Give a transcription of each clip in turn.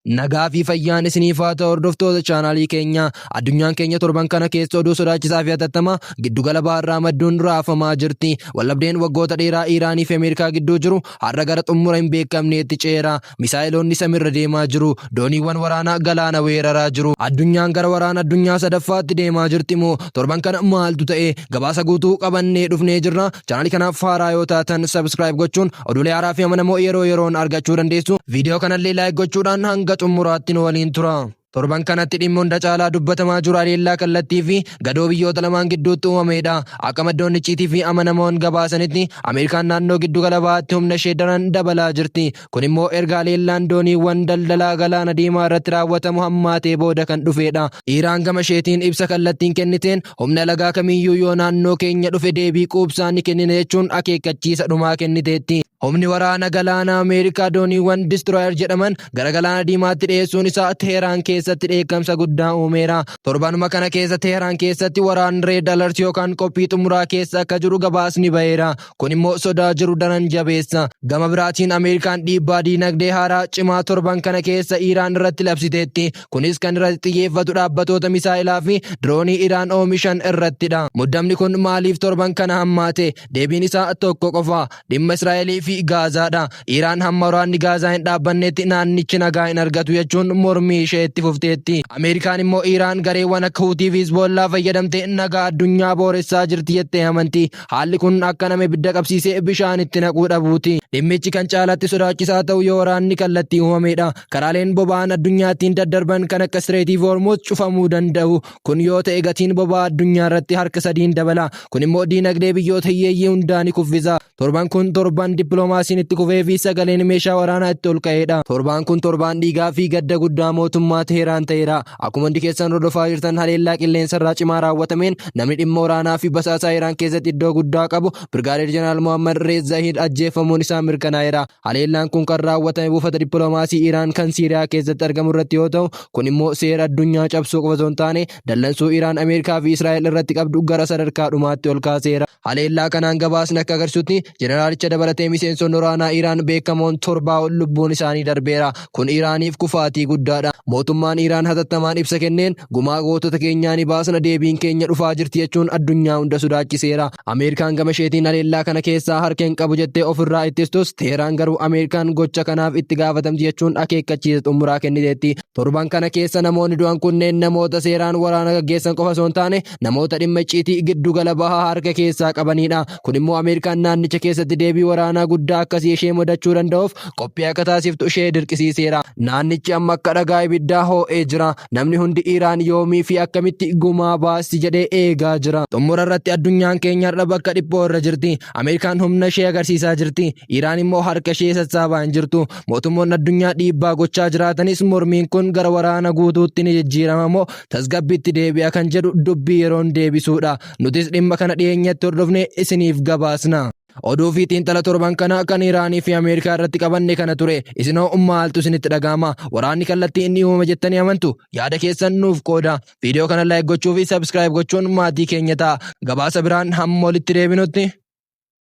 Nagaa fi fayyaan isiniif haa ta'u hordoftoota chaanaalii keenya. Addunyaan keenya torban kana keessa oduu sodaachisaa fi hatattamaa giddugala baharraa madduun raafamaa jirti. Wallabdeen waggoota dheeraa Iiraanii fi Ameerikaa gidduu jiru har'a gara xumura hin beekamneetti ceera. Misaa'iloonni samiirra deemaa jiru. Dooniiwwan waraanaa galaana weeraraa jiru. Addunyaan gara waraana addunyaa sadaffaatti deemaa jirti moo torban kana maaltu ta'e? Gabaasa guutuu qabannee dhufnee jirra. Chaanaalii kanaaf haaraa yoo taatan subscribe gochuun oduulee haaraa fi amanamoo yeroo yeroon argachuu dandeessu. Viidiyoo kanallee like gochuudhaan hanga xumuraatti nu waliin tura. Torban kanatti dhimma hunda caalaa dubbatamaa jiru haleellaa kallattii fi gadoo biyyoota lamaan gidduutti uumamedha. Akka maddoonni icciitii fi amanamoon gabaasanitti Ameerikaan naannoo giddugala bahaatti humna ishee daran dabalaa jirti. Kun immoo erga haleellaan dooniiwwan daldalaa galaana diimaa irratti raawwatamu hammaatee booda kan dhufedha. Iiraan gama isheetiin ibsa kallattiin kenniteen humna lagaa kamiyyuu yoo naannoo keenya dhufe deebii quubsaa ni kennina jechuun akeekkachiisa dhumaa kenniteetti. Humni waraana galaana Ameerikaa dooniiwwan Destroyer jedhaman gara galaana diimaatti dhiyeessuun isaa Teheraan keessatti dheekkamsa guddaa uumeera. Torbanuma kana keessa Teheraan keessatti waraanni Red Alert yookaan qophii xumuraa keessa akka jiru gabaasni baheera. Kun immoo sodaa jiru daran jabeessa. Gama biraatiin Ameerikaan dhiibbaa diinagdee haaraa cimaa torban kana keessa Iiraan irratti labsiteetti. Kunis kan irratti xiyyeeffatu dhaabbatoota misaa'ilaa fi diroonii Iiraan oomishan irrattidha. Muddamni kun maaliif torban kana hammaate? Deebiin isaa tokko qofa. Dhimma Israa'elii fi Gaazaadha. Iiraan hamma waraanni Gaazaa hin dhaabbannetti naannichi nagaa hin argatu jechuun mormii ishee itti fufteetti. Ameerikaan immoo Iiraan gareewwan akka Huutii fi Hizbollaa fayyadamtee nagaa addunyaa booressaa jirti jettee amanti. Haalli kun akka nama ibidda qabsiisee bishaan itti naquu dhabuuti. Dhimmichi kan caalatti sodaachisaa ta'u yoo waraanni kallattii uumamedha. Karaaleen boba'aan addunyaattiin daddarban kan akka Strait of Hormuz cufamuu danda'u. Kun yoo ta'e gatiin boba'aa addunyaa irratti harka 3 dabala. Kun immoo diinagdee biyyoota hiyyeeyyii hundaa ni kuffisa. Torban kun torban dippiloomaasiin itti kufee fi sagaleen meeshaa waraanaa itti ol ka'edha. Torbaan kun torbaan dhiigaa fi gadda guddaa mootummaa Teheraan ta'eera. Akkuma hundi keessan hordofaa jirtan haleellaa qilleensarraa cimaa raawwatameen namni dhimma waraanaa fi basaasaa Iiraan keessatti iddoo guddaa qabu Birgaadeer Jeneraal Mohammad Rezaa'id ajjeefamuun isaa mirkanaa'eera. Haleellaan kun kan raawwatame buufata dippiloomaasii Iiraan kan Siiriyaa keessatti argamu irratti yoo ta'u, kun immoo seera addunyaa cabsuu qofa osoo hin taane dallansuu Iiraan Ameerikaa fi Israa'el irratti qabdu gara sadarkaa dhumaatti ol kaaseera. Haleellaa kanaan gabaasni akka agarsiisutti jeneraalicha dabalatee miseensonni waraanaa Iiraan beekamoon 7 lubbuun isaanii darbeera. Kun Iiraaniif kufaatii guddaadha. Mootummaan Iiraan hatattamaan ibsa kenneen gumaa gootota keenyaa ni baasna, deebiin keenya dhufaa jirti jechuun addunyaa hunda sodaachiseera. Ameerikaan gama isheetiin haleellaa kana keessaa harka hin qabu jettee ofirraa ittistus Teheraan garuu Ameerikaan gocha kanaaf itti gaafatamti jechuun akeekkachiisa xumuraa kenniteetti. Torban kana keessa namoonni du'an kunneen namoota seeraan waraana gaggeessan qofa osoo hin taane namoota dhimma icciitii giddugala bahaa harka keessaa qabanidha. Kun immoo Ameerikaan naannicha keessatti deebii waraanaa guddaa akkasii ishee mudachuu danda'uuf qophii akka taasiftu ishee dirqisiiseera. Naannichi amma akka dhagaa ibiddaa hoo'ee jira. Namni hundi Iiraan yoomii fi akkamitti gumaa baasti jedhee eegaa jira. Xumura irratti addunyaan keenya har'a bakka dhiphoo irra jirti. Ameerikaan humna ishee agarsiisaa jirti. Iiraan immoo harka ishee sassaabaa hin jirtu. Mootummoonni addunyaa dhiibbaa gochaa jiraatanis mormiin kun gara waraana guutuutti ni jijjiirama moo tasgabbiitti deebi'a kan jedhu dubbii yeroon deebisuudha. Nutis dhimma kana dhiyeenyatti hordofnee isiniif gabaasna. Oduu fi xiinxala torban kana kan Iiraanii fi Ameerikaa irratti qabanne kana ture. Isinoo maaltu isinitti dhaga'ama? Waraanni kallattii inni uumama jettanii amantu? Yaada keessan nuuf qooda. Viidiyoo kana like gochuu fi subscribe gochuun maatii keenya ta'a. Gabaasa biraan hamma walitti deebinutti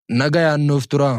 nagayaan nuuf tura.